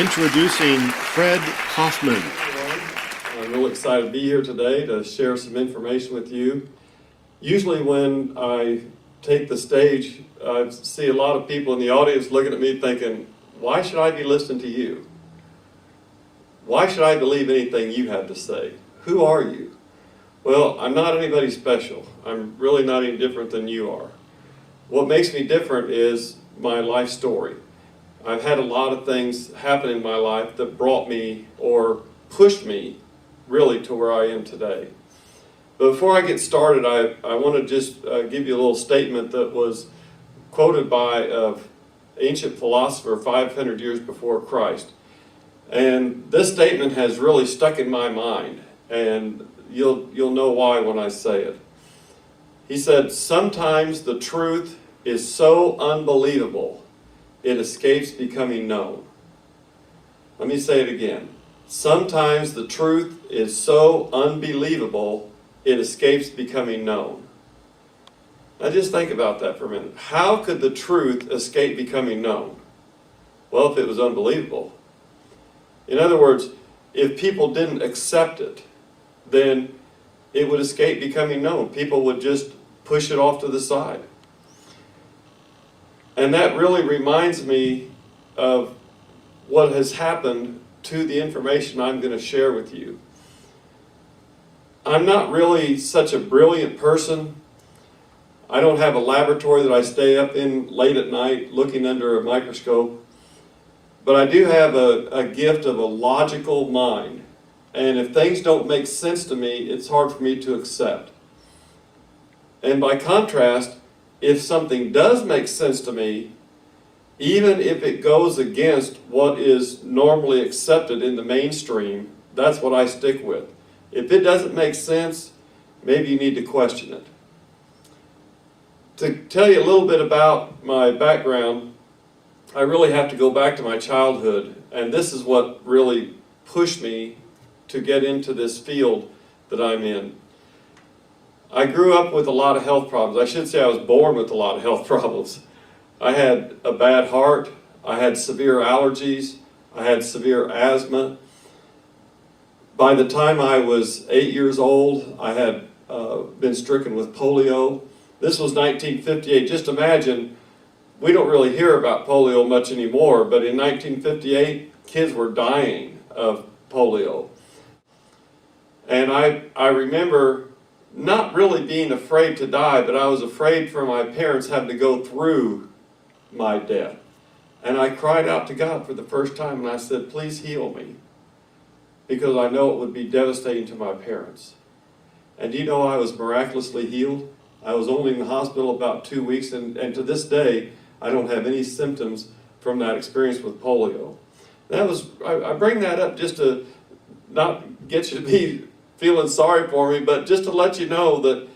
Introducing Fred Hoffman. I'm really excited to be here today to share some information with you. Usually when I take the stage, I see a lot of people in the audience looking at me thinking, why should I be listening to you? Why should I believe anything you have to say? Who are you? Well, I'm not anybody special. I'm really not any different than you are. What makes me different is my life story. I've had a lot of things happen in my life that brought me or pushed me really to where I am today. But before I get started, I want to just give you a little statement that was quoted by an ancient philosopher 500 years before Christ. And this statement has really stuck in my mind, and you'll know why when I say it. He said, "Sometimes the truth is so unbelievable it escapes becoming known." Let me say it again. Sometimes the truth is so unbelievable it escapes becoming known. Now just think about that for a minute. How could the truth escape becoming known? Well, if it was unbelievable. In other words, if people didn't accept it, then it would escape becoming known. People would just push it off to the side. And that really reminds me of what has happened to the information I'm going to share with you. I'm not really such a brilliant person. I don't have a laboratory that I stay up in late at night looking under a microscope. But I do have a gift of a logical mind. And if things don't make sense to me, it's hard for me to accept. And by contrast, if something does make sense to me, even if it goes against what is normally accepted in the mainstream, that's what I stick with. If it doesn't make sense, maybe you need to question it. To tell you a little bit about my background, I really have to go back to my childhood, and this is what really pushed me to get into this field that I'm in. I grew up with a lot of health problems. I should say I was born with a lot of health problems. I had a bad heart, I had severe allergies, I had severe asthma. By the time I was 8 years old, I had been stricken with polio. This was 1958. Just imagine, we don't really hear about polio much anymore, but in 1958, kids were dying of polio. And I remember not really being afraid to die, but I was afraid for my parents having to go through my death. And I cried out to God for the first time, and I said, please heal me, because I know it would be devastating to my parents. And you know, I was miraculously healed. I was only in the hospital about 2 weeks, and to this day, I don't have any symptoms from that experience with polio. I bring that up just to not get you to be feeling sorry for me, but just to let you know that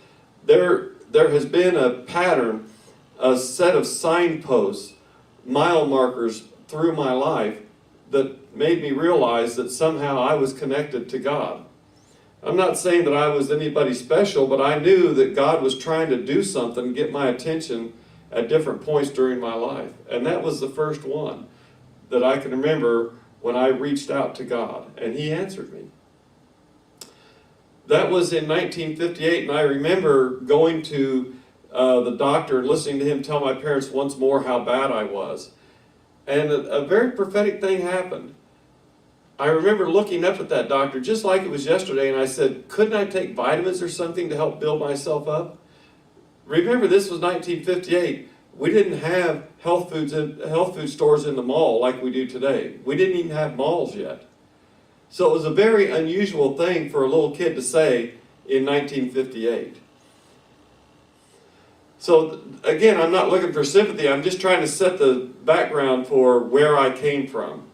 there has been a pattern, a set of signposts, mile markers through my life that made me realize that somehow I was connected to God. I'm not saying that I was anybody special, but I knew that God was trying to do something, get my attention at different points during my life. And that was the first one that I can remember when I reached out to God, and He answered me. That was in 1958, and I remember going to the doctor and listening to him tell my parents once more how bad I was. And a very prophetic thing happened. I remember looking up at that doctor just like it was yesterday, and I said, couldn't I take vitamins or something to help build myself up? Remember, this was 1958. We didn't have health food stores in the mall like we do today. We didn't even have malls yet. So it was a very unusual thing for a little kid to say in 1958. So again, I'm not looking for sympathy. I'm just trying to set the background for where I came from.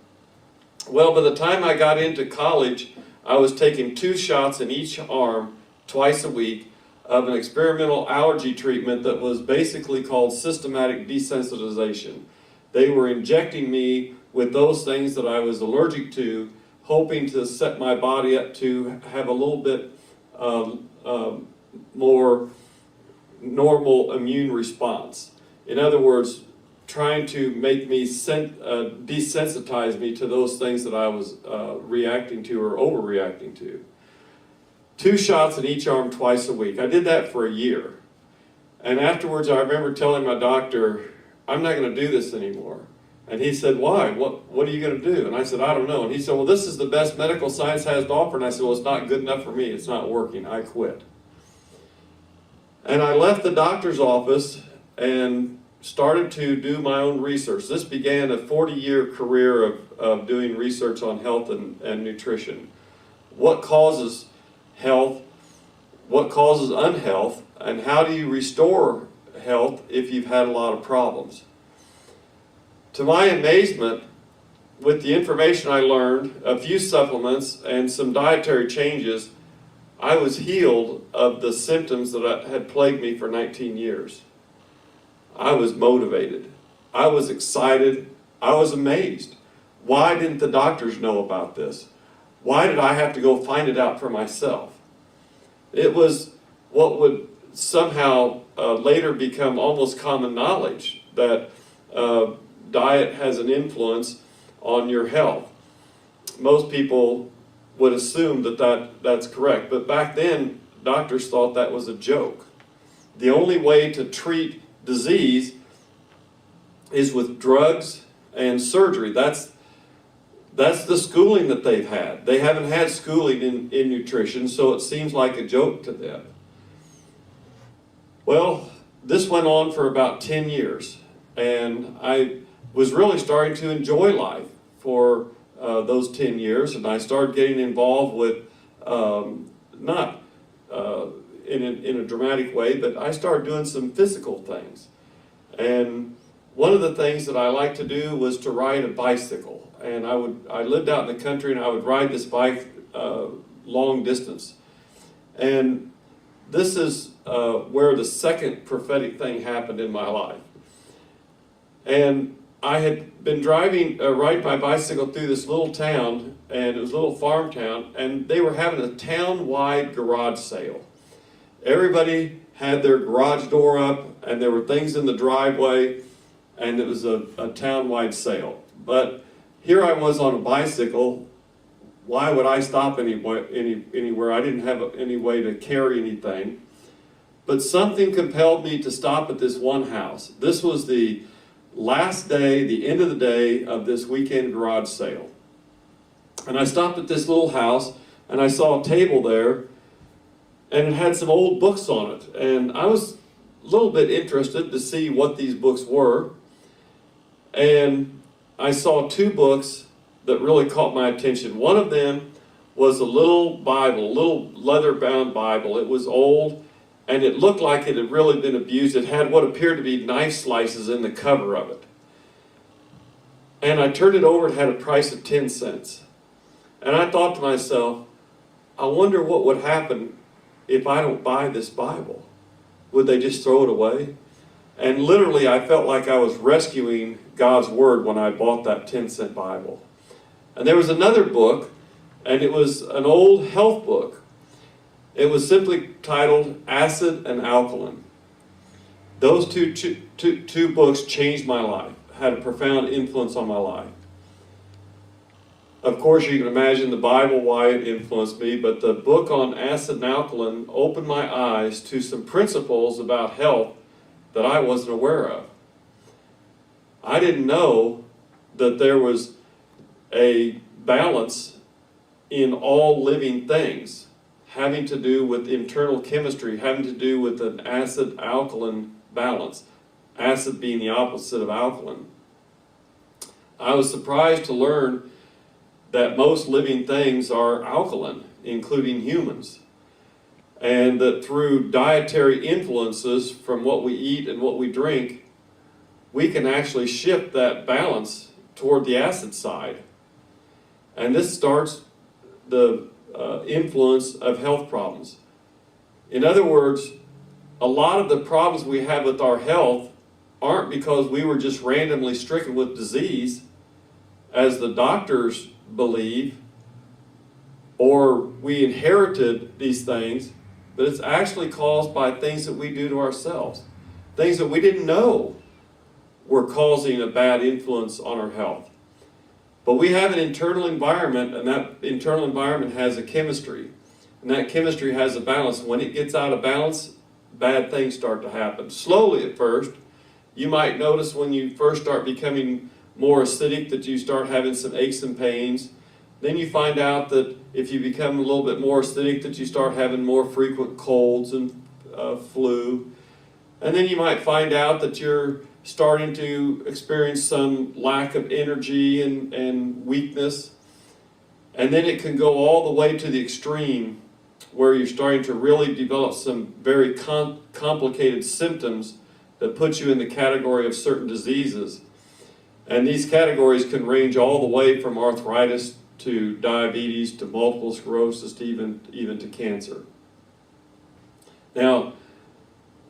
Well, by the time I got into college, I was taking 2 shots in each arm twice a week of an experimental allergy treatment that was basically called systematic desensitization. They were injecting me with those things that I was allergic to, hoping to set my body up to have a little bit more normal immune response. In other words, trying to make me desensitize me to those things that I was reacting to or overreacting to. 2 shots in each arm twice a week. I did that for a year. And afterwards, I remember telling my doctor, I'm not going to do this anymore. And he said, why? What are you going to do? And I said, I don't know. And he said, well, this is the best medical science has to offer. And I said, well, it's not good enough for me. It's not working. I quit. And I left the doctor's office and started to do my own research. This began a 40-year career of doing research on health and nutrition. What causes health? What causes unhealth? And how do you restore health if you've had a lot of problems? To my amazement, with the information I learned, a few supplements, and some dietary changes, I was healed of the symptoms that had plagued me for 19 years. I was motivated. I was excited. I was amazed. Why didn't the doctors know about this? Why did I have to go find it out for myself? It was what would somehow later become almost common knowledge that diet has an influence on your health. Most people would assume that's correct, but back then doctors thought that was a joke. The only way to treat disease is with drugs and surgery. That's the schooling that they've had. They haven't had schooling in nutrition, so it seems like a joke to them. Well, this went on for about 10 years, and I was really starting to enjoy life for those 10 years, and I started getting involved with, not in a dramatic way, but I started doing some physical things. And one of the things that I liked to do was to ride a bicycle. And I lived out in the country, and I would ride this bike long distance. And this is where the second prophetic thing happened in my life. And I had been riding my bicycle through this little town, and it was a little farm town, and they were having a town-wide garage sale. Everybody had their garage door up, and there were things in the driveway, and it was a town-wide sale. But here I was on a bicycle. Why would I stop anywhere? I didn't have any way to carry anything. But something compelled me to stop at this one house. This was the last day, the end of the day of this weekend garage sale. And I stopped at this little house, and I saw a table there, and it had some old books on it. And I was a little bit interested to see what these books were. And I saw 2 books that really caught my attention. One of them was a little Bible, a little leather-bound Bible. It was old, and it looked like it had really been abused. It had what appeared to be knife slices in the cover of it. And I turned it over, it had a price of 10 cents. And I thought to myself, I wonder what would happen if I don't buy this Bible. Would they just throw it away? And literally, I felt like I was rescuing God's Word when I bought that 10-cent Bible. And there was another book, and it was an old health book. It was simply titled Acid and Alkaline. Those two books changed my life, had a profound influence on my life. Of course, you can imagine the Bible, why it influenced me, but the book on acid and alkaline opened my eyes to some principles about health that I wasn't aware of. I didn't know that there was a balance in all living things, having to do with internal chemistry, having to do with an acid-alkaline balance, acid being the opposite of alkaline. I was surprised to learn that most living things are alkaline, including humans, and that through dietary influences from what we eat and what we drink, we can actually shift that balance toward the acid side. And this starts the influence of health problems. In other words, a lot of the problems we have with our health aren't because we were just randomly stricken with disease, as the doctors believe, or we inherited these things, but it's actually caused by things that we do to ourselves, things that we didn't know were causing a bad influence on our health. But we have an internal environment, and that internal environment has a chemistry. And that chemistry has a balance. When it gets out of balance, bad things start to happen. Slowly at first. You might notice when you first start becoming more acidic that you start having some aches and pains. Then you find out that if you become a little bit more acidic that you start having more frequent colds and flu. And then you might find out that you're starting to experience some lack of energy and weakness. And then it can go all the way to the extreme where you're starting to really develop some very complicated symptoms that put you in the category of certain diseases. And these categories can range all the way from arthritis to diabetes to multiple sclerosis to even to cancer. Now,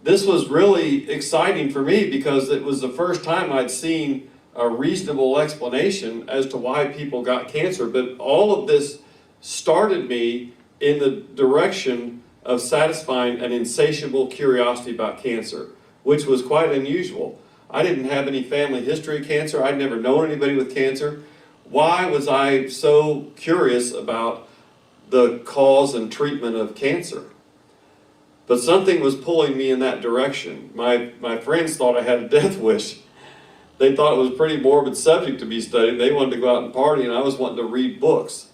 this was really exciting for me because it was the first time I'd seen a reasonable explanation as to why people got cancer. But all of this started me in the direction of satisfying an insatiable curiosity about cancer, which was quite unusual. I didn't have any family history of cancer. I'd never known anybody with cancer. Why was I so curious about the cause and treatment of cancer? But something was pulling me in that direction. My friends thought I had a death wish. They thought it was a pretty morbid subject to be studied. They wanted to go out and party, and I was wanting to read books.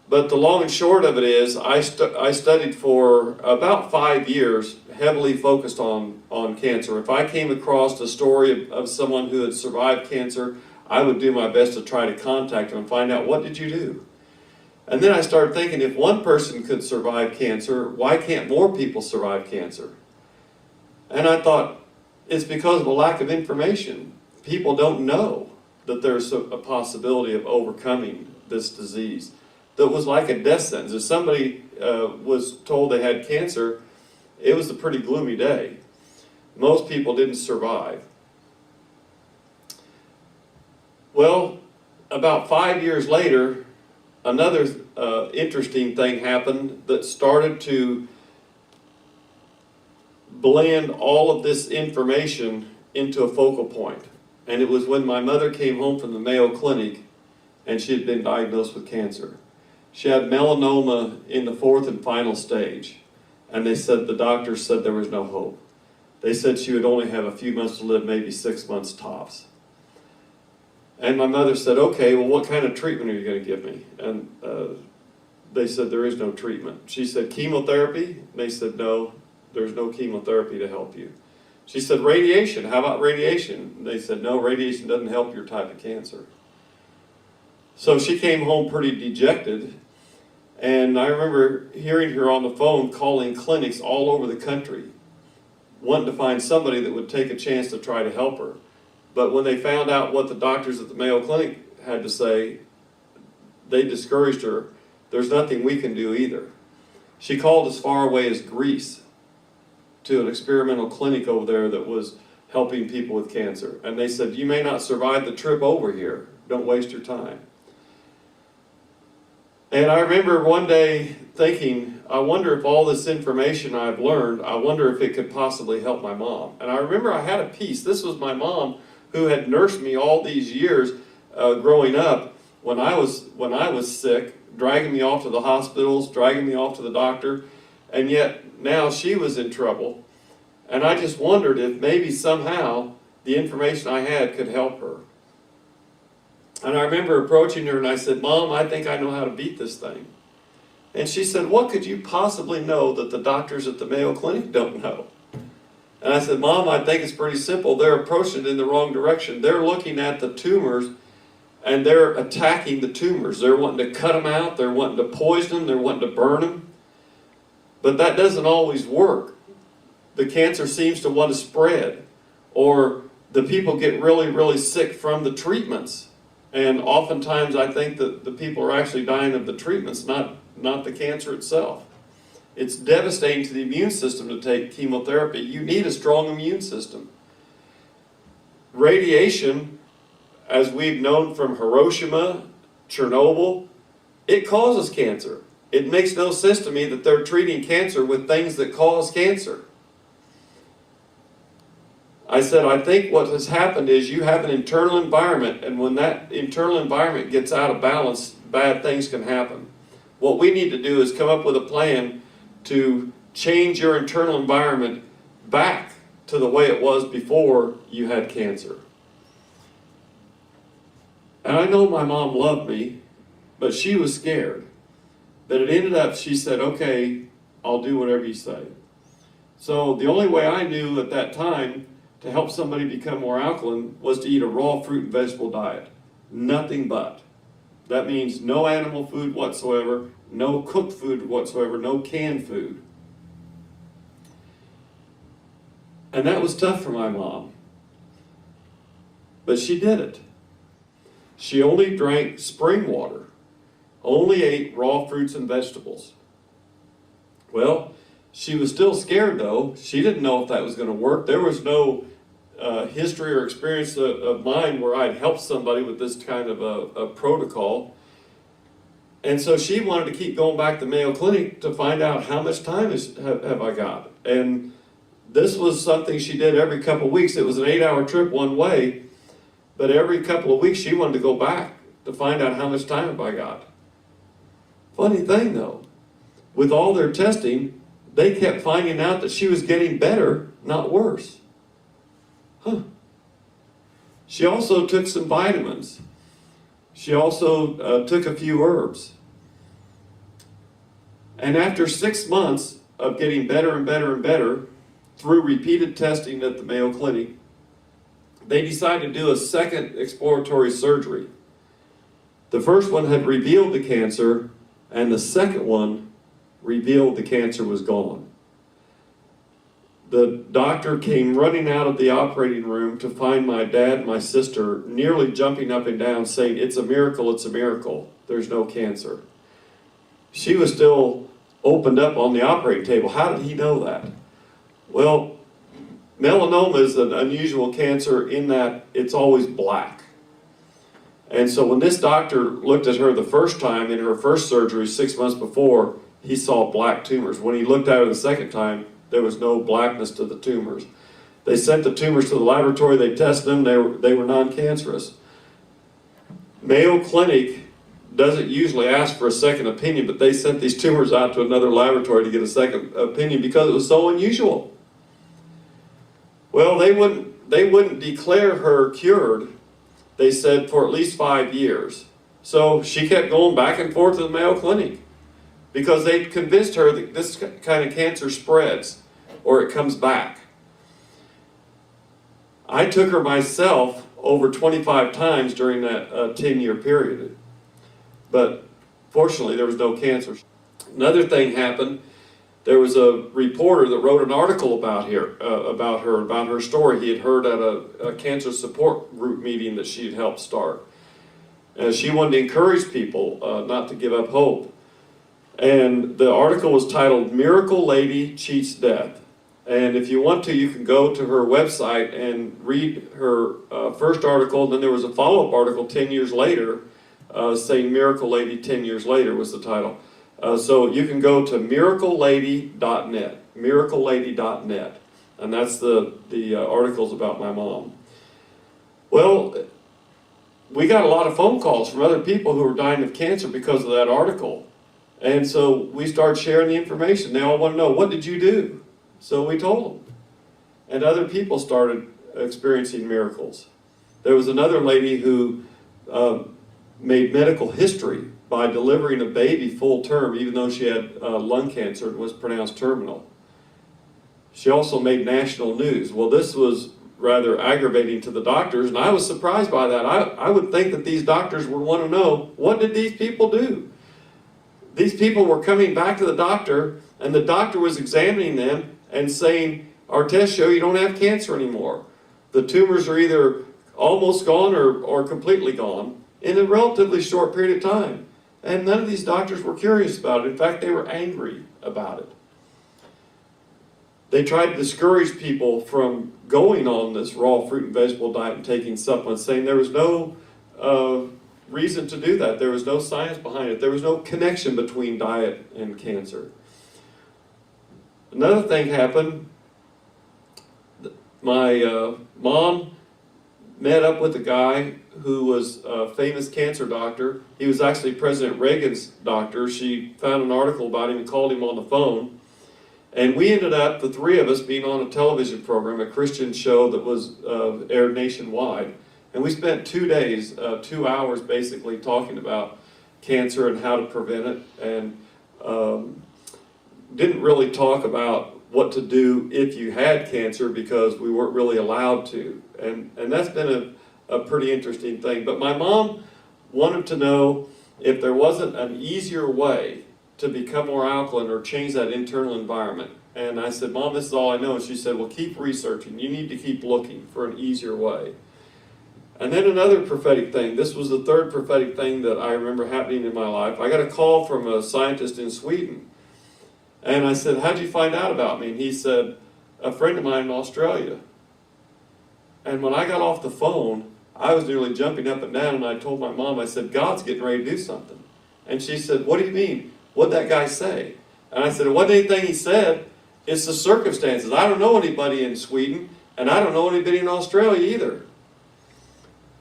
But the long and short of it is, I studied for about 5 years, heavily focused on cancer. If I came across a story of someone who had survived cancer, I would do my best to try to contact them and find out, what did you do? And then I started thinking, if one person could survive cancer, why can't more people survive cancer? And I thought, it's because of a lack of information. People don't know that there's a possibility of overcoming this disease. That was like a death sentence. If somebody was told they had cancer, it was a pretty gloomy day. Most people didn't survive. Well, about 5 years later, another interesting thing happened that started to blend all of this information into a focal point. And it was when my mother came home from the Mayo Clinic and she had been diagnosed with cancer. She had melanoma in the 4th and final stage. And the doctors said there was no hope. They said she would only have a few months to live, maybe 6 months tops. And my mother said, okay, well, what kind of treatment are you going to give me? And they said, there is no treatment. She said, chemotherapy? They said, no, there's no chemotherapy to help you. She said, radiation, how about radiation? They said, no, radiation doesn't help your type of cancer. So she came home pretty dejected. And I remember hearing her on the phone calling clinics all over the country, wanting to find somebody that would take a chance to try to help her. But when they found out what the doctors at the Mayo Clinic had to say, they discouraged her. There's nothing we can do either. She called as far away as Greece to an experimental clinic over there that was helping people with cancer. And they said, you may not survive the trip over here. Don't waste your time. And I remember one day thinking, I wonder if all this information I've learned, I wonder if it could possibly help my mom. And I remember I had a piece. This was my mom who had nursed me all these years growing up when I was sick, dragging me off to the hospitals, dragging me off to the doctor, and yet now she was in trouble. And I just wondered if maybe somehow the information I had could help her. And I remember approaching her and I said, Mom, I think I know how to beat this thing. And she said, what could you possibly know that the doctors at the Mayo Clinic don't know? And I said, Mom, I think it's pretty simple. They're approaching it in the wrong direction. They're looking at the tumors and they're attacking the tumors. They're wanting to cut them out. They're wanting to poison them. They're wanting to burn them. But that doesn't always work. The cancer seems to want to spread, or the people get really, really sick from the treatments. And oftentimes I think that the people are actually dying of the treatments, not the cancer itself. It's devastating to the immune system to take chemotherapy. You need a strong immune system. Radiation, as we've known from Hiroshima, Chernobyl, it causes cancer. It makes no sense to me that they're treating cancer with things that cause cancer. I said, I think what has happened is you have an internal environment, and when that internal environment gets out of balance, bad things can happen. What we need to do is come up with a plan to change your internal environment back to the way it was before you had cancer. And I know my mom loved me, but she was scared. But it ended up, she said, okay, I'll do whatever you say. So the only way I knew at that time to help somebody become more alkaline was to eat a raw fruit and vegetable diet. Nothing but. That means no animal food whatsoever, no cooked food whatsoever, no canned food. And that was tough for my mom. But she did it. She only drank spring water, only ate raw fruits and vegetables. Well, she was still scared though. She didn't know if that was going to work. There was no history or experience of mine where I'd helped somebody with this kind of a protocol. And so she wanted to keep going back to Mayo Clinic to find out how much time have I got. And this was something she did every couple of weeks. It was an 8-hour trip one way, but every couple of weeks she wanted to go back to find out how much time have I got. Funny thing though, with all their testing, they kept finding out that she was getting better, not worse. She also took some vitamins. She also took a few herbs. And after 6 months of getting better and better and better, through repeated testing at the Mayo Clinic, they decided to do a second exploratory surgery. The first one had revealed the cancer, and the second one revealed the cancer was gone. The doctor came running out of the operating room to find my dad and my sister, nearly jumping up and down, saying, it's a miracle, there's no cancer. She was still opened up on the operating table. How did he know that? Well, melanoma is an unusual cancer in that it's always black. And so when this doctor looked at her the first time in her first surgery 6 months before, he saw black tumors. When he looked at her the second time, there was no blackness to the tumors. They sent the tumors to the laboratory, they tested them, they were non-cancerous. Mayo Clinic doesn't usually ask for a second opinion, but they sent these tumors out to another laboratory to get a second opinion because it was so unusual. Well, they wouldn't declare her cured, they said, for at least 5 years. So she kept going back and forth to the Mayo Clinic because they convinced her that this kind of cancer spreads or it comes back. I took her myself over 25 times during that 10-year period. But fortunately, there was no cancer. Another thing happened. There was a reporter that wrote an article about her story. He had heard at a cancer support group meeting that she had helped start. And she wanted to encourage people not to give up hope. And the article was titled, Miracle Lady Cheats Death. And if you want to, you can go to her website and read her first article. And then there was a follow-up article 10 years later saying Miracle Lady 10 years later was the title. So you can go to miraclelady.net, miraclelady.net. And that's the articles about my mom. Well, we got a lot of phone calls from other people who were dying of cancer because of that article. And so we started sharing the information. They all want to know, what did you do? So we told them. And other people started experiencing miracles. There was another lady who made medical history by delivering a baby full term, even though she had lung cancer and was pronounced terminal. She also made national news. Well, this was rather aggravating to the doctors, and I was surprised by that. I would think that these doctors would want to know, what did these people do? These people were coming back to the doctor, and the doctor was examining them and saying, our tests show you don't have cancer anymore. The tumors are either almost gone or completely gone in a relatively short period of time. And none of these doctors were curious about it. In fact, they were angry about it. They tried to discourage people from going on this raw fruit and vegetable diet and taking supplements, saying there was no reason to do that. There was no science behind it. There was no connection between diet and cancer. Another thing happened. My mom met up with a guy who was a famous cancer doctor. He was actually President Reagan's doctor. She found an article about him and called him on the phone. And we ended up, the three of us, being on a television program, a Christian show that was aired nationwide. And we spent 2 days, 2 hours basically talking about cancer and how to prevent it. And didn't really talk about what to do if you had cancer because we weren't really allowed to. And that's been a pretty interesting thing. But my mom wanted to know if there wasn't an easier way to become more alkaline or change that internal environment. And I said, Mom, this is all I know. And she said, well, keep researching. You need to keep looking for an easier way. And then another prophetic thing. This was the third prophetic thing that I remember happening in my life. I got a call from a scientist in Sweden. And I said, how'd you find out about me? And he said, a friend of mine in Australia. And when I got off the phone, I was nearly jumping up and down, and I told my mom, I said, God's getting ready to do something. And she said, what do you mean? What'd that guy say? And I said, it wasn't anything he said. It's the circumstances. I don't know anybody in Sweden, and I don't know anybody in Australia either.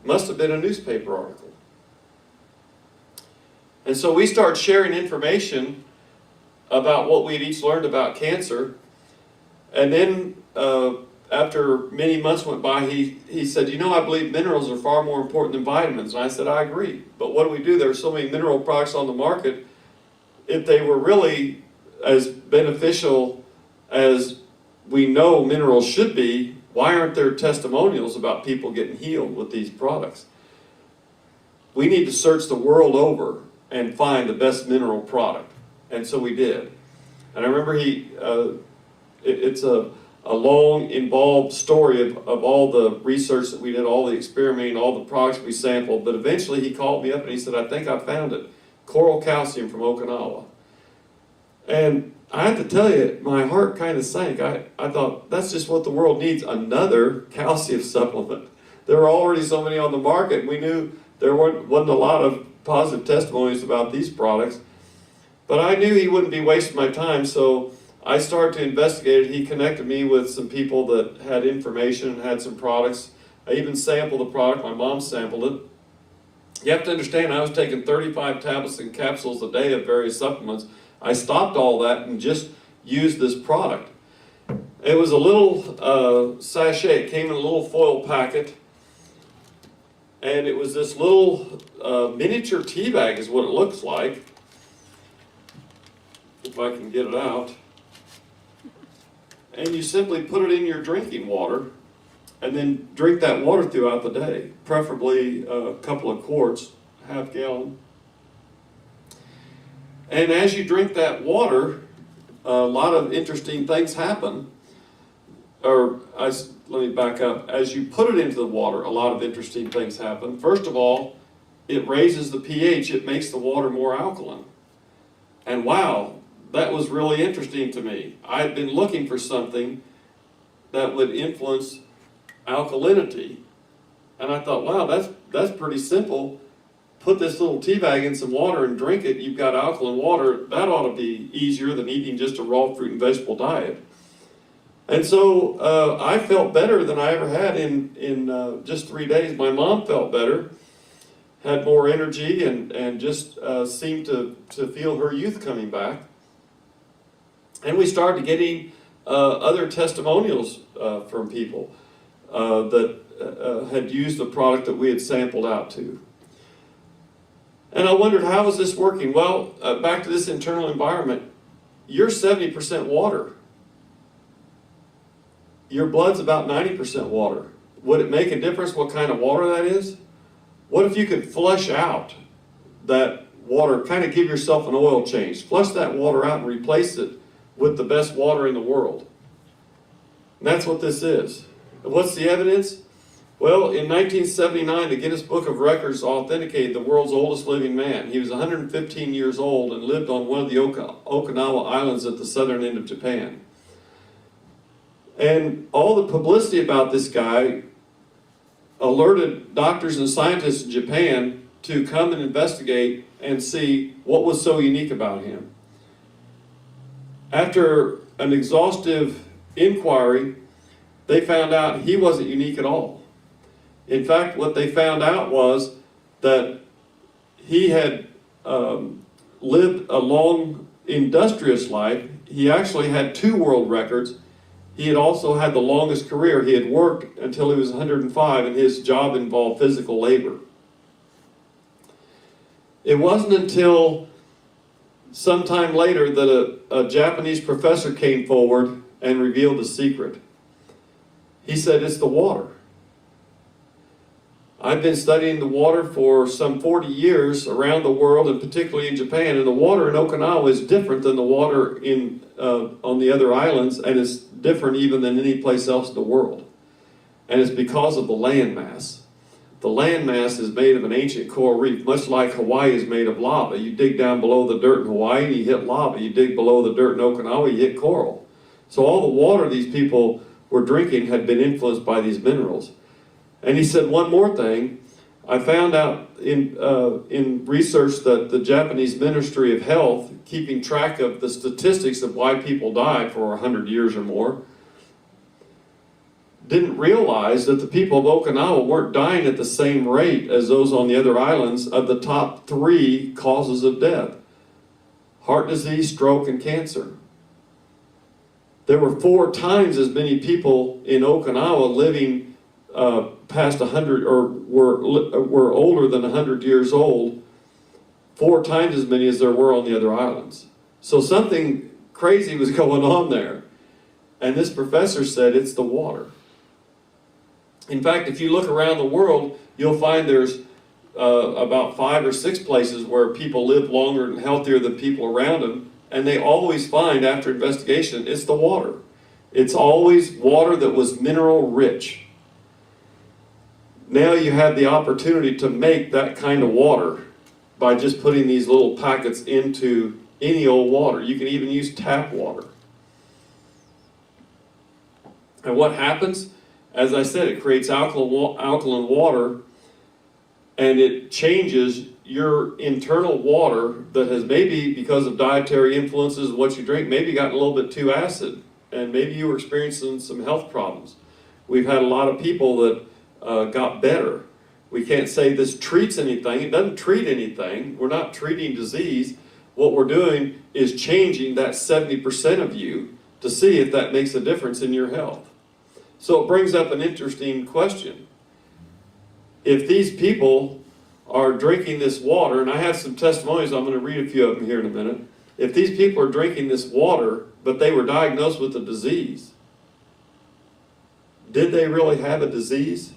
Must have been a newspaper article. And so we started sharing information about what we'd each learned about cancer. And then after many months went by, he said, you know, I believe minerals are far more important than vitamins. And I said, I agree. But what do? There are so many mineral products on the market. If they were really as beneficial as we know minerals should be, why aren't there testimonials about people getting healed with these products? We need to search the world over and find the best mineral product. And so we did. And I remember it's a long, involved story of all the research that we did, all the experimenting, all the products we sampled. But eventually he called me up and he said, I think I found it. Coral calcium from Okinawa. And I have to tell you, my heart kind of sank. I thought, that's just what the world needs, another calcium supplement. There were already so many on the market. We knew there wasn't a lot of positive testimonies about these products. But I knew he wouldn't be wasting my time, so I started to investigate it. He connected me with some people that had information and had some products. I even sampled the product. My mom sampled it. You have to understand, I was taking 35 tablets and capsules a day of various supplements. I stopped all that and just used this product. It was a little sachet. It came in a little foil packet. And it was this little miniature tea bag is what it looks like. If I can get it out. And you simply put it in your drinking water and then drink that water throughout the day, preferably a couple of quarts, half gallon. And as you drink that water, a lot of interesting things happen. Let me back up. As you put it into the water, a lot of interesting things happen. First of all, it raises the pH. It makes the water more alkaline. And wow, that was really interesting to me. I had been looking for something that would influence alkalinity. And I thought, wow, that's pretty simple. Put this little tea bag in some water and drink it. You've got alkaline water. That ought to be easier than eating just a raw fruit and vegetable diet. And so I felt better than I ever had in just 3 days. My mom felt better, had more energy, and just seemed to feel her youth coming back. And we started getting other testimonials from people that had used the product that we had sampled out to. And I wondered, how is this working? Well, back to this internal environment, you're 70% water. Your blood's about 90% water. Would it make a difference what kind of water that is? What if you could flush out that water, kind of give yourself an oil change, flush that water out and replace it with the best water in the world? And that's what this is. And what's the evidence? Well, in 1979, the Guinness Book of Records authenticated the world's oldest living man. He was 115 years old and lived on one of the Okinawa Islands at the southern end of Japan. And all the publicity about this guy alerted doctors and scientists in Japan to come and investigate and see what was so unique about him. After an exhaustive inquiry, they found out he wasn't unique at all. In fact, what they found out was that he had lived a long, industrious life. He actually had 2 world records. He had also had the longest career. He had worked until he was 105, and his job involved physical labor. It wasn't until sometime later that a Japanese professor came forward and revealed the secret. He said, "It's the water. I've been studying the water for some 40 years around the world, and particularly in Japan, and the water in Okinawa is different than the water on the other islands, and it's different even than any place else in the world. And it's because of the landmass. The landmass is made of an ancient coral reef, much like Hawaii is made of lava. You dig down below the dirt in Hawaii and you hit lava. You dig below the dirt in Okinawa, you hit coral. So all the water these people were drinking had been influenced by these minerals." And he said one more thing. I found out in research that the Japanese Ministry of Health, keeping track of the statistics of why people die for 100 years or more, didn't realize that the people of Okinawa weren't dying at the same rate as those on the other islands of the top 3 causes of death: heart disease, stroke, and cancer. There were 4 times as many people in Okinawa living past 100, or were older than 100 years old, 4 times as many as there were on the other islands. So something crazy was going on there. And this professor said it's the water. In fact, if you look around the world, you'll find there's about 5 or 6 places where people live longer and healthier than people around them, and they always find, after investigation, it's the water. It's always water that was mineral rich. Now you have the opportunity to make that kind of water by just putting these little packets into any old water. You can even use tap water. And what happens? As I said, it creates alkaline water, and it changes your internal water that has maybe, because of dietary influences and what you drink, maybe gotten a little bit too acid, and maybe you were experiencing some health problems. We've had a lot of people that got better. We can't say this treats anything. It doesn't treat anything. We're not treating disease. What we're doing is changing that 70% of you to see if that makes a difference in your health. So it brings up an interesting question. If these people are drinking this water, and I have some testimonies, I'm going to read a few of them here in a minute. If these people are drinking this water, but they were diagnosed with a disease, did they really have a disease?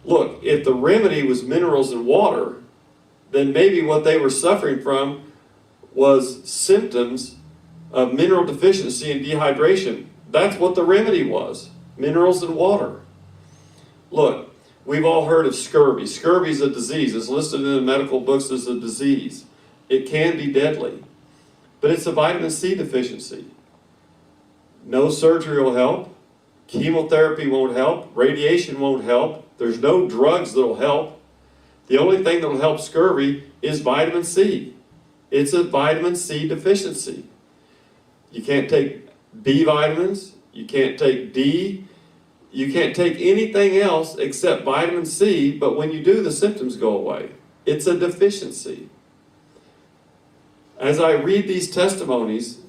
Look, if the remedy was minerals and water, then maybe what they were suffering from was symptoms of mineral deficiency and dehydration. That's what the remedy was, minerals and water. Look, we've all heard of scurvy. Scurvy is a disease. It's listed in the medical books as a disease. It can be deadly, but it's a vitamin C deficiency. No surgery will help. Chemotherapy won't help. Radiation won't help. There's no drugs that'll help. The only thing that'll help scurvy is vitamin C. It's a vitamin C deficiency. You can't take B vitamins. You can't take D. You can't take anything else except vitamin C, but when you do, the symptoms go away. It's a deficiency. As I read these testimonies,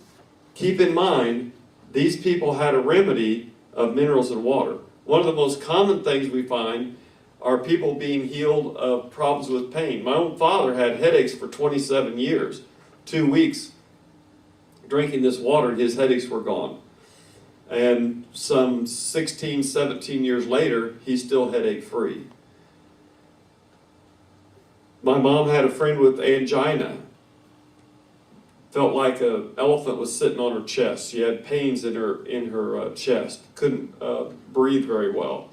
keep in mind, these people had a remedy of minerals and water. One of the most common things we find are people being healed of problems with pain. My own father had headaches for 27 years. 2 weeks drinking this water, his headaches were gone. And some 16, 17 years later, he's still headache free. My mom had a friend with angina. Felt like an elephant was sitting on her chest. She had pains in her chest. Couldn't breathe very well.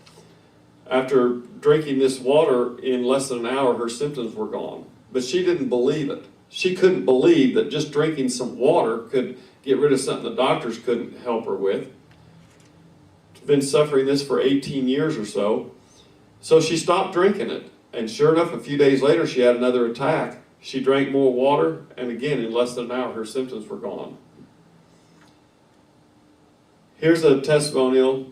After drinking this water in less than an hour, her symptoms were gone. But she didn't believe it. She couldn't believe that just drinking some water could get rid of something the doctors couldn't help her with. She's been suffering this for 18 years or so. So she stopped drinking it. And sure enough, a few days later, she had another attack. She drank more water, and again, in less than an hour, her symptoms were gone. Here's a testimonial.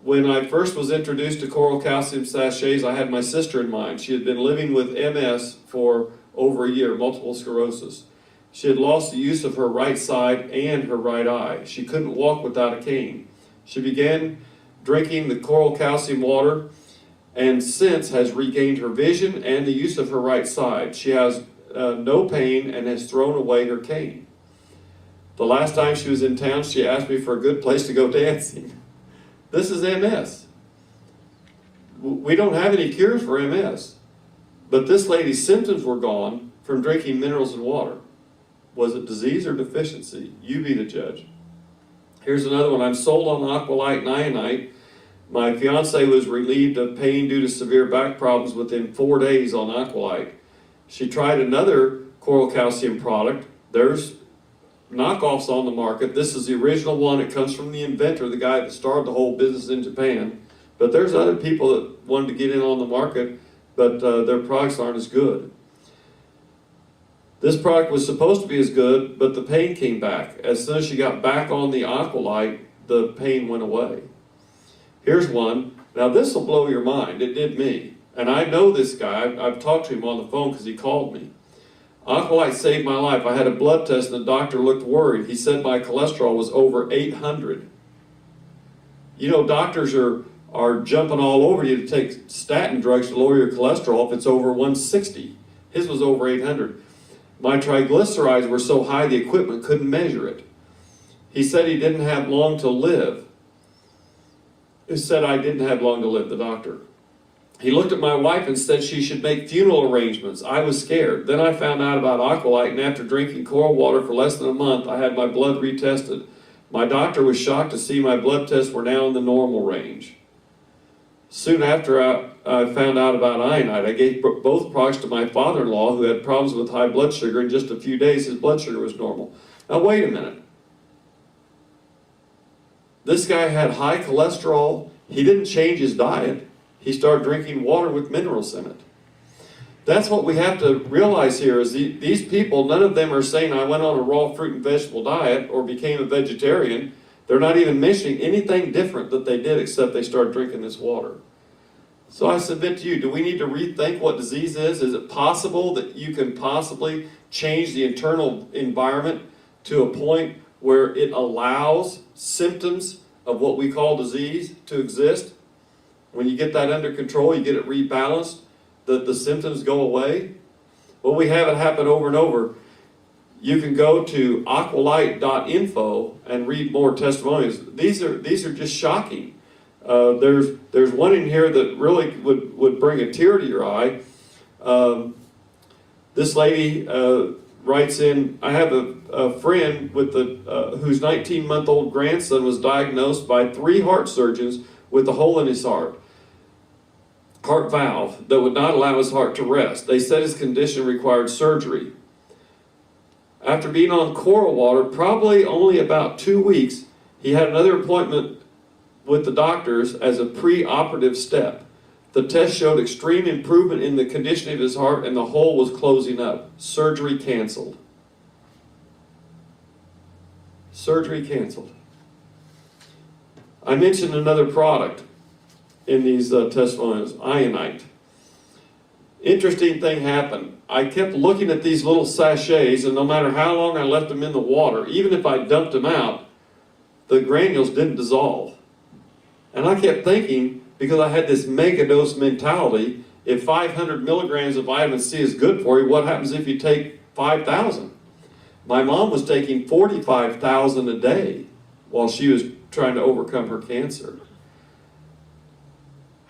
When I first was introduced to coral calcium sachets, I had my sister in mind. She had been living with MS for over a year, multiple sclerosis. She had lost the use of her right side and her right eye. She couldn't walk without a cane. She began drinking the coral calcium water and since has regained her vision and the use of her right side. She has no pain and has thrown away her cane. The last time she was in town, she asked me for a good place to go dancing. This is MS. We don't have any cures for MS, but this lady's symptoms were gone from drinking minerals and water. Was it disease or deficiency? You be the judge. Here's another one. I'm sold on Aqualite and Ionite. My fiance was relieved of pain due to severe back problems within 4 days on Aqualite. She tried another coral calcium product. There's knockoffs on the market. This is the original one. It comes from the inventor, the guy that started the whole business in Japan. But there's other people that wanted to get in on the market, but their products aren't as good. This product was supposed to be as good, but the pain came back. As soon as she got back on the Aqualite, the pain went away. Here's one. Now this will blow your mind. It did me. And I know this guy. I've talked to him on the phone because he called me. Aqualite saved my life. I had a blood test and the doctor looked worried. He said my cholesterol was over 800. You know, doctors are jumping all over you to take statin drugs to lower your cholesterol if it's over 160. His was over 800. My triglycerides were so high the equipment couldn't measure it. He said he didn't have long to live. He said I didn't have long to live, the doctor. He looked at my wife and said she should make funeral arrangements. I was scared. Then I found out about Aqualite, and after drinking coral water for less than a month, I had my blood retested. My doctor was shocked to see my blood tests were now in the normal range. Soon after I found out about Ionite, I gave both products to my father-in-law who had problems with high blood sugar. In just a few days, his blood sugar was normal. Now wait a minute. This guy had high cholesterol. He didn't change his diet. He started drinking water with minerals in it. That's what we have to realize here is these people, none of them are saying I went on a raw fruit and vegetable diet or became a vegetarian. They're not even mentioning anything different that they did except they started drinking this water. So I submit to you, do we need to rethink what disease is? Is it possible that you can possibly change the internal environment to a point where it allows symptoms of what we call disease to exist? When you get that under control, you get it rebalanced, the symptoms go away. Well, we have it happen over and over. You can go to aqualite.info and read more testimonies. These are just shocking. There's one in here that really would bring a tear to your eye. This lady writes in, I have a friend with whose 19-month-old grandson was diagnosed by 3 heart surgeons with a hole in his heart valve that would not allow his heart to rest. They said his condition required surgery. After being on coral water, probably only about 2 weeks, he had another appointment with the doctors as a pre-operative step. The test showed extreme improvement in the condition of his heart and the hole was closing up. Surgery canceled. Surgery canceled. I mentioned another product in these testimonials, Ionite. Interesting thing happened. I kept looking at these little sachets, and no matter how long I left them in the water, even if I dumped them out, the granules didn't dissolve. And I kept thinking, because I had this mega dose mentality, if 500 milligrams of vitamin C is good for you, what happens if you take 5,000? My mom was taking 45,000 a day while she was trying to overcome her cancer.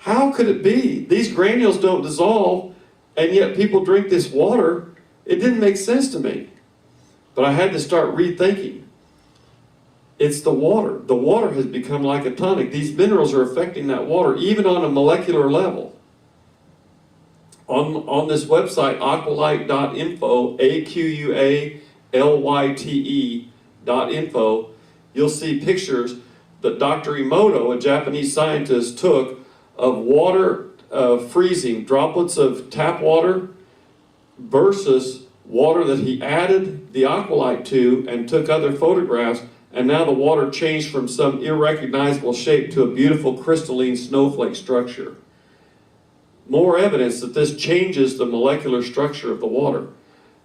How could it be? These granules don't dissolve, and yet people drink this water. It didn't make sense to me. But I had to start rethinking. It's the water. The water has become like a tonic. These minerals are affecting that water, even on a molecular level. On this website, aqualite.info, AQUALYTE.info, you'll see pictures that Dr. Emoto, a Japanese scientist, took of water freezing, droplets of tap water versus water that he added the Aqualite to and took other photographs and now the water changed from some irrecognizable shape to a beautiful crystalline snowflake structure. More evidence that this changes the molecular structure of the water.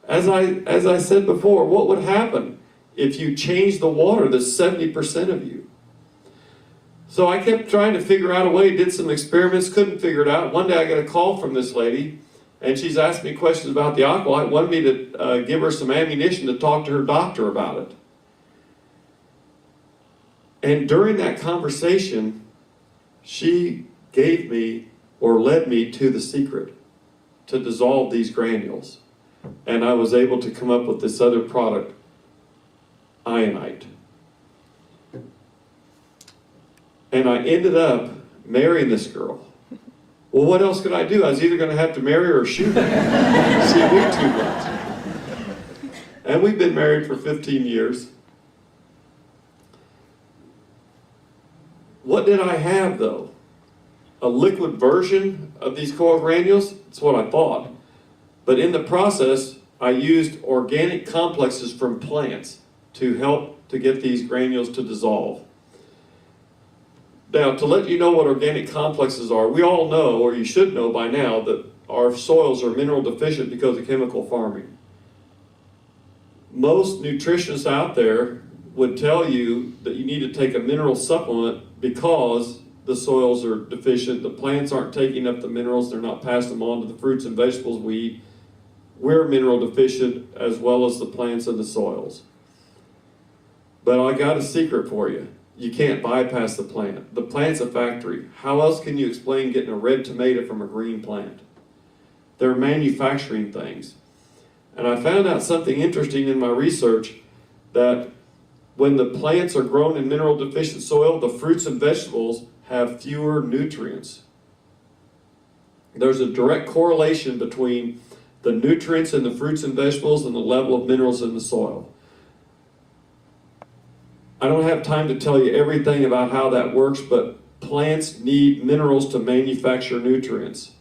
As I said before, what would happen if you change the water that's 70% of you? So I kept trying to figure out a way, did some experiments, couldn't figure it out. One day I got a call from this lady, and she's asked me questions about the Aqualite, wanted me to give her some ammunition to talk to her doctor about it. And during that conversation, she gave me, or led me to the secret to dissolve these granules. And I was able to come up with this other product, ionite. And I ended up marrying this girl. Well, what else could I do? I was either going to have to marry her or shoot her. She knew too much. And we've been married for 15 years. What did I have, though? A liquid version of these coral granules? That's what I thought. But in the process, I used organic complexes from plants to help to get these granules to dissolve. Now, to let you know what organic complexes are, we all know, or you should know by now, that our soils are mineral deficient because of chemical farming. Most nutritionists out there would tell you that you need to take a mineral supplement because the soils are deficient, the plants aren't taking up the minerals, they're not passing them on to the fruits and vegetables we eat. We're mineral deficient as well as the plants and the soils. But I got a secret for you. You can't bypass the plant. The plant's a factory. How else can you explain getting a red tomato from a green plant? They're manufacturing things. And I found out something interesting in my research, that when the plants are grown in mineral deficient soil, the fruits and vegetables have fewer nutrients. There's a direct correlation between the nutrients in the fruits and vegetables and the level of minerals in the soil. I don't have time to tell you everything about how that works, but plants need minerals to manufacture nutrients.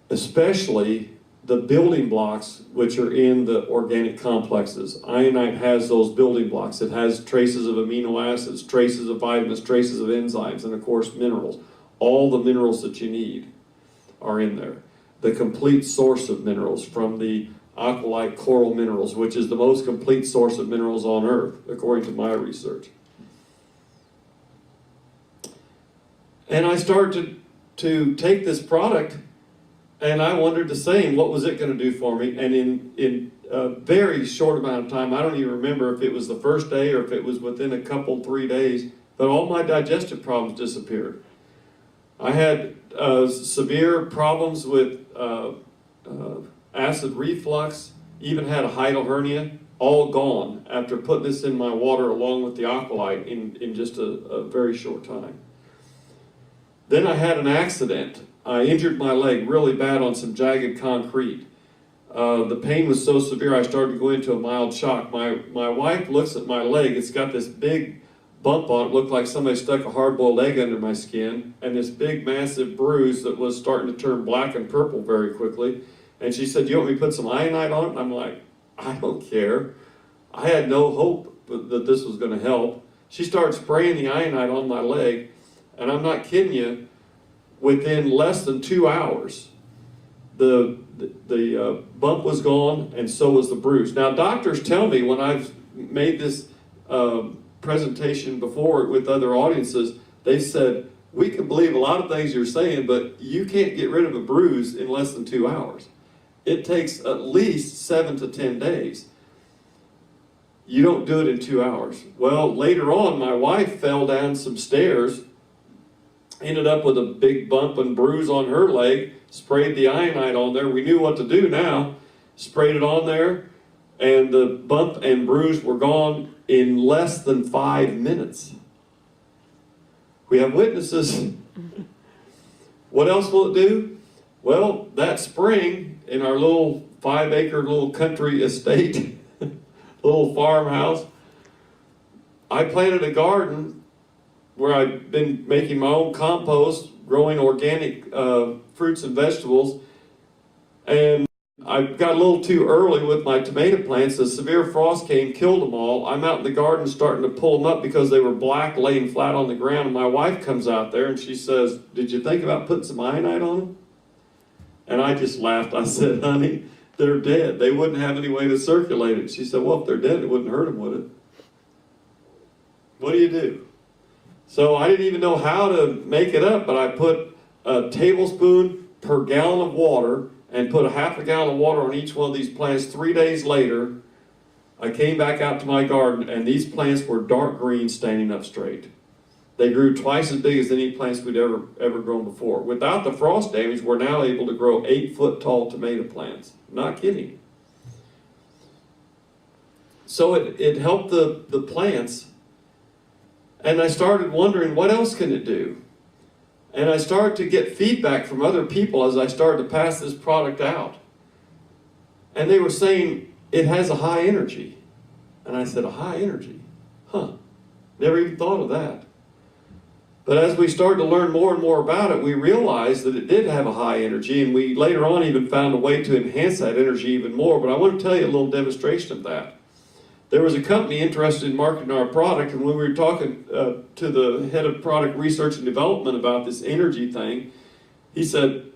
Especially the building blocks which are in the organic complexes. Ionite has those building blocks. It has traces of amino acids, traces of vitamins, traces of enzymes, and of course minerals. All the minerals that you need are in there. The complete source of minerals from the Aqualite coral minerals, which is the most complete source of minerals on Earth, according to my research. And I started to take this product, and I wondered the same, what was it going to do for me? And in a very short amount of time, I don't even remember if it was the first day or if it was within a couple, 3 days, but all my digestive problems disappeared. I had severe problems with acid reflux, even had a hiatal hernia, all gone after putting this in my water along with the Aqualite in just a very short time. Then I had an accident. I injured my leg really bad on some jagged concrete. The pain was so severe I started to go into a mild shock. My wife looks at my leg, it's got this big bump on it, looked like somebody stuck a hard-boiled egg under my skin, and this big massive bruise that was starting to turn black and purple very quickly. And she said, "You want me to put some ionite on it?" I'm like, "I don't care." I had no hope that this was going to help. She started spraying the ionite on my leg, and I'm not kidding you, within less than 2 hours, the bump was gone, and so was the bruise. Now, doctors tell me when I've made this presentation before with other audiences, they said, "We can believe a lot of things you're saying, but you can't get rid of a bruise in less than 2 hours. It takes at least 7 to 10 days. You don't do it in 2 hours." Well, later on, my wife fell down some stairs, ended up with a big bump and bruise on her leg, sprayed the ionite on there. We knew what to do now. Sprayed it on there, and the bump and bruise were gone in less than 5 minutes. We have witnesses. What else will it do? Well, that spring, in our little 5-acre little country estate, little farmhouse, I planted a garden where I've been making my own compost, growing organic fruits and vegetables, and I got a little too early with my tomato plants. The severe frost came, killed them all. I'm out in the garden starting to pull them up because they were black, laying flat on the ground. And my wife comes out there and she says, "Did you think about putting some iodine on them?" And I just laughed. I said, "Honey, they're dead. They wouldn't have any way to circulate it." She said, "Well, if they're dead, it wouldn't hurt them, would it?" What do you do? So I didn't even know how to make it up, but I put a tablespoon per gallon of water and put a half a gallon of water on each one of these plants. 3 days later, I came back out to my garden, and these plants were dark green, standing up straight. They grew twice as big as any plants we'd ever grown before. Without the frost damage, we're now able to grow 8-foot tall tomato plants. Not kidding. So it helped the plants, and I started wondering, what else can it do? And I started to get feedback from other people as I started to pass this product out. And they were saying, it has a high energy. And I said, a high energy? Huh, never even thought of that. But as we started to learn more and more about it, we realized that it did have a high energy, and we later on even found a way to enhance that energy even more. But I want to tell you a little demonstration of that. There was a company interested in marketing our product, and when we were talking to the head of product research and development about this energy thing, he said,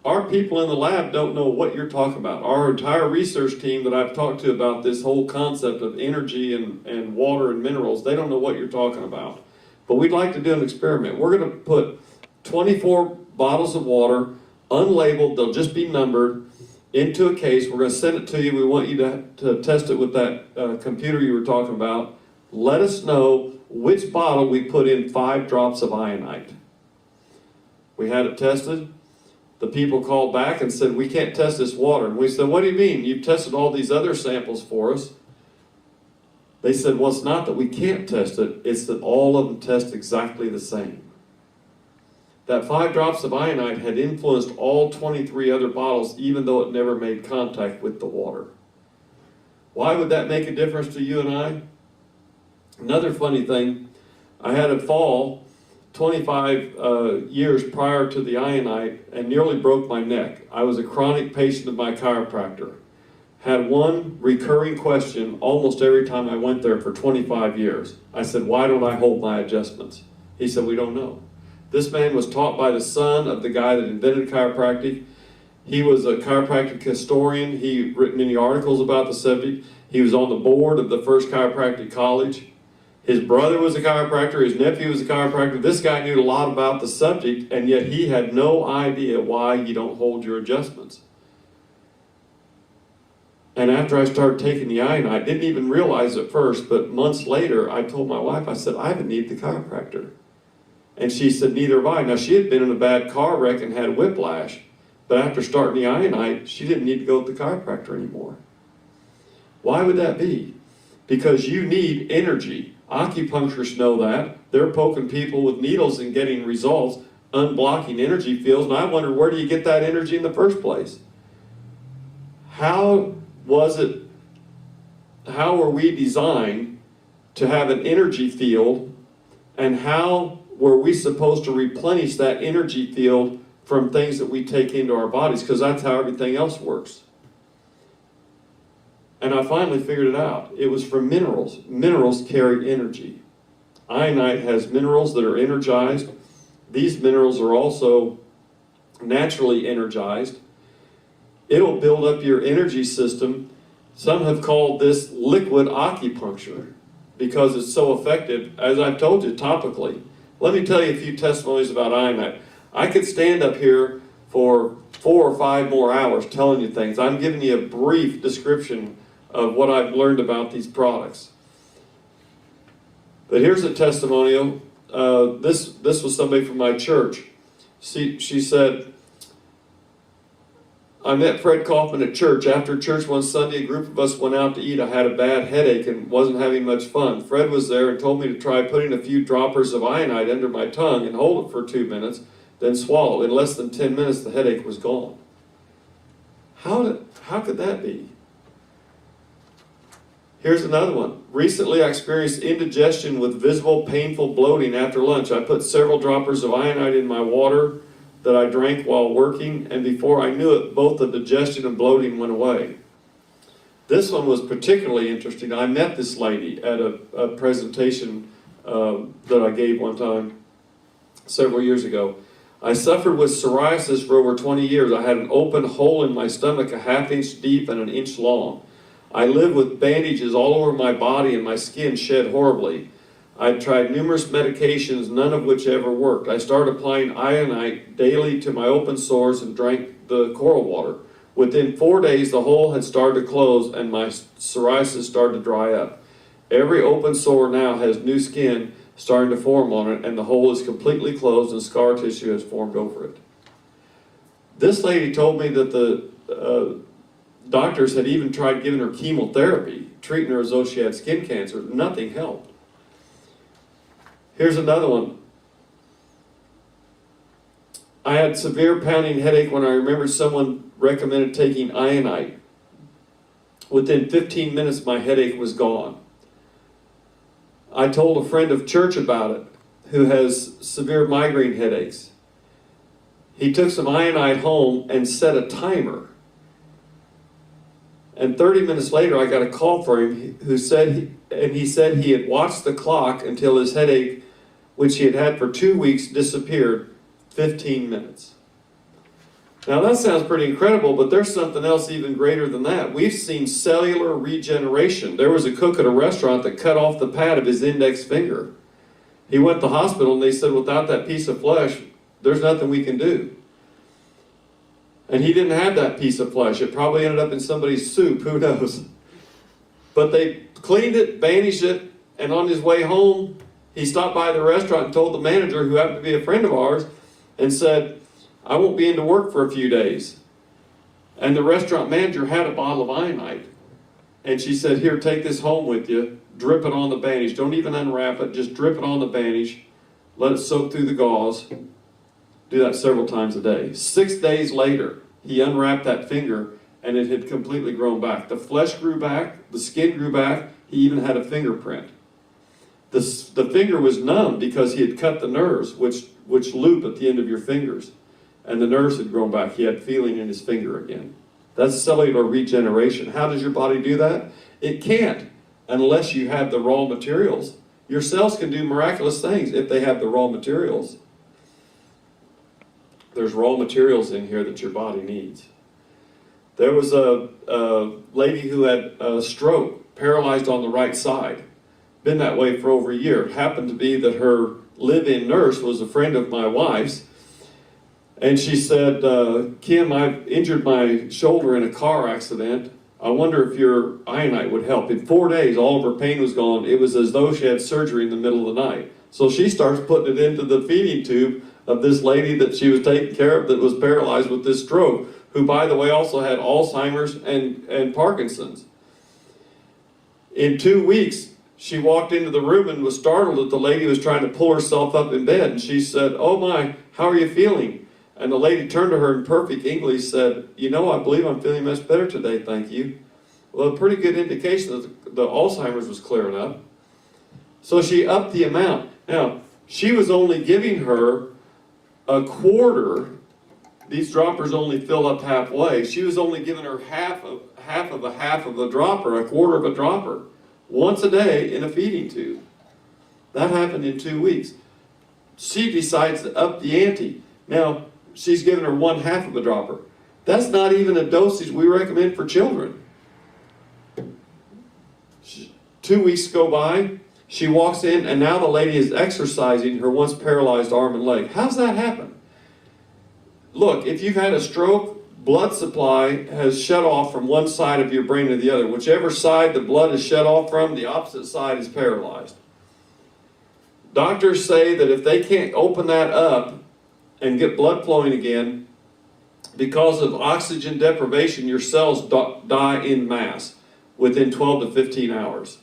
"Our people in the lab don't know what you're talking about. Our entire research team that I've talked to about this whole concept of energy and water and minerals, they don't know what you're talking about. But we'd like to do an experiment. We're going to put 24 bottles of water, unlabeled, they'll just be numbered, into a case. We're going to send it to you. We want you to test it with that computer you were talking about. Let us know which bottle we put in 5 drops of iodine." We had it tested. The people called back and said, "We can't test this water." And we said, "What do you mean? You've tested all these other samples for us." They said, "Well, it's not that we can't test it, it's that all of them test exactly the same." That 5 drops of iodine had influenced all 23 other bottles, even though it never made contact with the water. Why would that make a difference to you and I? Another funny thing, I had a fall 25 years prior to the iodine and nearly broke my neck. I was a chronic patient of my chiropractor. Had one recurring question almost every time I went there for 25 years. I said, "Why don't I hold my adjustments?" He said, "We don't know." This man was taught by the son of the guy that invented chiropractic. He was a chiropractic historian. He written many articles about the subject. He was on the board of the first chiropractic college. His brother was a chiropractor. His nephew was a chiropractor. This guy knew a lot about the subject, and yet he had no idea why you don't hold your adjustments. And after I started taking the iodine, I didn't even realize at first, but months later, I told my wife, I said, "I haven't needed the chiropractor." And she said, "Neither have I." Now, she had been in a bad car wreck and had whiplash, but after starting the iodine, she didn't need to go to the chiropractor anymore. Why would that be? Because you need energy. Acupuncturists know that. They're poking people with needles and getting results, unblocking energy fields, and I wonder, where do you get that energy in the first place? How were we designed to have an energy field, and how were we supposed to replenish that energy field from things that we take into our bodies? Because that's how everything else works. And I finally figured it out. It was from minerals. Minerals carry energy. Iodine has minerals that are energized. These minerals are also naturally energized. It'll build up your energy system. Some have called this liquid acupuncture because it's so effective, as I've told you, topically. Let me tell you a few testimonies about iodine. I could stand up here for 4 or 5 more hours telling you things. I'm giving you a brief description of what I've learned about these products. But here's a testimonial. This was somebody from my church. She said, "I met Fred Kaufman at church. After church one Sunday, a group of us went out to eat. I had a bad headache and wasn't having much fun. Fred was there and told me to try putting a few droppers of iodine under my tongue and hold it for 2 minutes, then swallow. In less than 10 minutes, the headache was gone." How could that be? Here's another one. "Recently, I experienced indigestion with visible painful bloating after lunch. I put several droppers of iodine in my water. that I drank while working, and before I knew it, both the digestion and bloating went away. This one was particularly interesting. I met this lady at a presentation that I gave one time several years ago. I suffered with psoriasis for over 20 years. I had an open hole in my stomach, a half-inch deep and an inch long. I lived with bandages all over my body and my skin shed horribly. I tried numerous medications, none of which ever worked. I started applying iodine daily to my open sores and drank the coral water. Within 4 days, the hole had started to close and my psoriasis started to dry up. Every open sore now has new skin starting to form on it, and the hole is completely closed and scar tissue has formed over it. This lady told me that the doctors had even tried giving her chemotherapy, treating her as though she had skin cancer. Nothing helped. Here's another one. I had severe pounding headache when I remembered someone recommended taking iodine. Within 15 minutes, my headache was gone. I told a friend of church about it who has severe migraine headaches. He took some iodine home and set a timer. And 30 minutes later, I got a call from him he said he had watched the clock until his headache, which he had had for 2 weeks, disappeared 15 minutes. Now that sounds pretty incredible, but there's something else even greater than that. We've seen cellular regeneration. There was a cook at a restaurant that cut off the pad of his index finger. He went to the hospital and they said, without that piece of flesh, there's nothing we can do. And he didn't have that piece of flesh. It probably ended up in somebody's soup, who knows. But they cleaned it, bandaged it, and on his way home, he stopped by the restaurant and told the manager, who happened to be a friend of ours, and said, I won't be into work for a few days. And the restaurant manager had a bottle of iodine. And she said, here, take this home with you. Drip it on the bandage. Don't even unwrap it. Just drip it on the bandage. Let it soak through the gauze. Do that several times a day. 6 days later, he unwrapped that finger and it had completely grown back. The flesh grew back. The skin grew back. He even had a fingerprint. The finger was numb because he had cut the nerves, which loop at the end of your fingers. And the nerves had grown back. He had feeling in his finger again. That's cellular regeneration. How does your body do that? It can't unless you have the raw materials. Your cells can do miraculous things if they have the raw materials. There's raw materials in here that your body needs. There was a lady who had a stroke, paralyzed on the right side. Been that way for over a year. It happened to be that her live-in nurse was a friend of my wife's. And she said, Kim, I've injured my shoulder in a car accident. I wonder if your iodine would help. In 4 days, all of her pain was gone. It was as though she had surgery in the middle of the night. So she starts putting it into the feeding tube of this lady that she was taking care of that was paralyzed with this stroke, who, by the way, also had Alzheimer's and Parkinson's. In 2 weeks, she walked into the room and was startled that the lady was trying to pull herself up in bed. And she said, oh my, how are you feeling? And the lady turned to her in perfect English, said, you know, I believe I'm feeling much better today, thank you. Well, a pretty good indication that the Alzheimer's was clearing up. So she upped the amount. Now, she was only giving her a quarter. These droppers only fill up halfway. She was only giving her half of a dropper, a quarter of a dropper, once a day in a feeding tube. That happened in 2 weeks. She decides to up the ante. Now, she's given her 1/2 of a dropper. That's not even a dosage we recommend for children. 2 weeks go by, she walks in, and now the lady is exercising her once paralyzed arm and leg. How's that happen? Look, if you've had a stroke, blood supply has shut off from one side of your brain to the other. Whichever side the blood is shut off from, the opposite side is paralyzed. Doctors say that if they can't open that up and get blood flowing again, because of oxygen deprivation, your cells die en masse within 12 to 15 hours.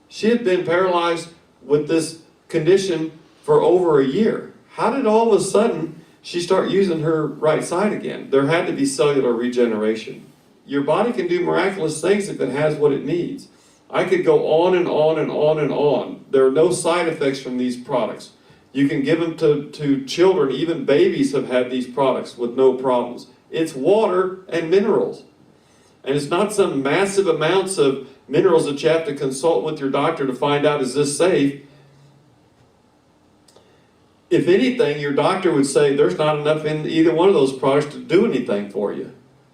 She had been paralyzed with this condition for over a year. How did all of a sudden she start using her right side again? There had to be cellular regeneration. Your body can do miraculous things if it has what it needs. I could go on and on and on and on. There are no side effects from these products. You can give them to children. Even babies have had these products with no problems. It's water and minerals. And it's not some massive amounts of minerals that you have to consult with your doctor to find out, is this safe? If anything, your doctor would say there's not enough in either one of those products to do anything for you.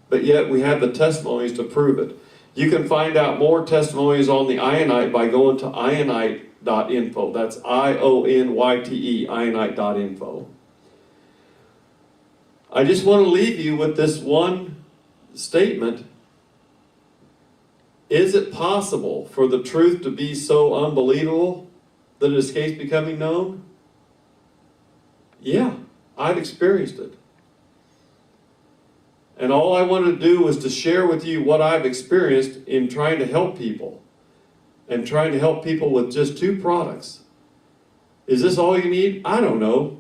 But yet we have the testimonies to prove it. You can find out more testimonies on the ionite by going to ionite.info. That's IONYTE, ionite.info. I just want to leave you with this one statement. Is it possible for the truth to be so unbelievable that it escapes becoming known? Yeah, I've experienced it. And all I wanted to do was to share with you what I've experienced in trying to help people. And trying to help people with just 2 products. Is this all you need? I don't know.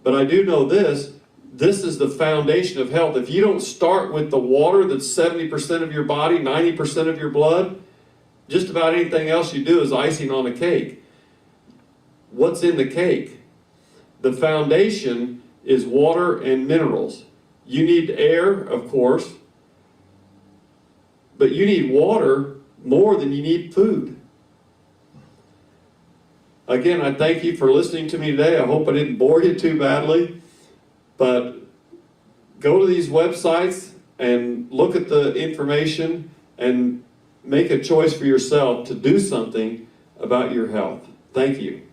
But I do know this. This is the foundation of health. If you don't start with the water that's 70% of your body, 90% of your blood, just about anything else you do is icing on a cake. What's in the cake? The foundation is water and minerals. You need air, of course, but you need water more than you need food. Again, I thank you for listening to me today. I hope I didn't bore you too badly, but go to these websites and look at the information and make a choice for yourself to do something about your health. Thank you.